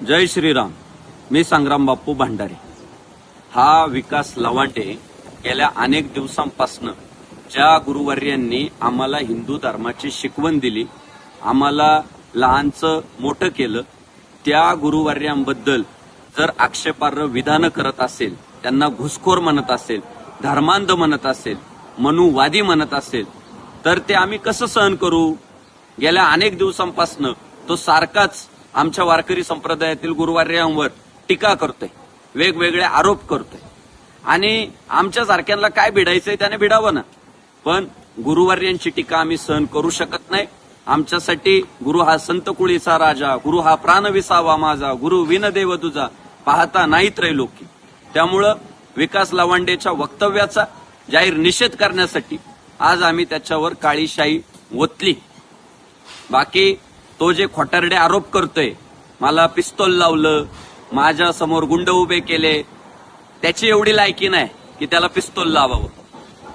जय श्रीराम. मी संग्राम बाप्पू भांडारे. हा विकास लवांडे गेल्या अनेक दिवसांपासून ज्या गुरुवर्यांनी आम्हाला हिंदू धर्माची शिकवण दिली, आम्हाला लहानचं मोठं केलं, त्या गुरुवर्यांबद्दल जर आक्षेपार्ह विधानं करत असेल, त्यांना घुसखोर म्हणत असेल, धर्मांध म्हणत असेल, मनुवादी म्हणत असेल, तर ते आम्ही कसं सहन करू? गेल्या अनेक दिवसांपासून तो सारखाच आमच्या वारकरी संप्रदायातील गुरुवर्यांवर टीका करतोय, वेगवेगळे आरोप करतोय. आणि आमच्या सारख्यांना काय भिडायचंय त्याने भिडावं ना, पण गुरुवर्यांची टीका आम्ही सहन करू शकत नाही. आमच्यासाठी गुरु हा संत कुळीचा राजा, गुरु हा प्राण विसावा माझा, गुरु विनदेव तुझा, पाहता नाही त्रैलोकी. त्यामुळं विकास लवांडेच्या वक्तव्याचा जाहीर निषेध करण्यासाठी आज आम्ही त्याच्यावर काळी शाई ओतली. बाकी तो जे खोटारडे आरोप करतोय, मला पिस्तोल लावलं, माझ्या समोर गुंड उभे केले, त्याची एवढी लायकी नाही की त्याला पिस्तोल लावावं.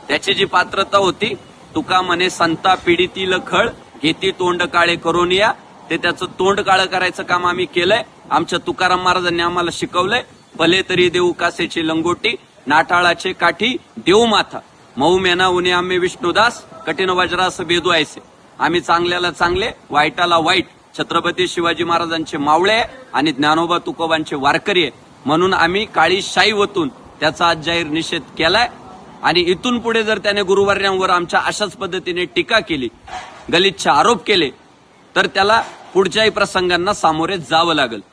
त्याची जी पात्रता होती, तुका म्हणे संता पिढीतील खळ घेती तोंड काळे करून या, ते त्याचं तोंड काळं करायचं काम आम्ही केलंय. आमच्या तुकाराम महाराजांनी आम्हाला शिकवलंय, भले तरी देऊ कासेची लंगोटी, नाठाळाचे काठी देऊ माथा, मऊ मेना उन्हे आम्ही विष्णुदास, कठीण वज्रास बेदवायचे. आम्ही चांगल्याला चांगले, वाईटाला वाईट, छत्रपती शिवाजी महाराजांचे मावळे आणि ज्ञानोबा तुकोबांचे वारकरी आहे, म्हणून आम्ही काळी शाई वतून त्याचा आज जाहीर निषेध केलाय. आणि इथून पुढे जर त्याने गुरुवर्यांवर आमच्या अशाच पद्धतीने टीका केली, गलिच्छ आरोप केले, तर त्याला पुढच्याही प्रसंगांना सामोरे जावं लागेल.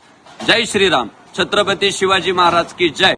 जय श्रीराम. छत्रपती शिवाजी महाराज की जय.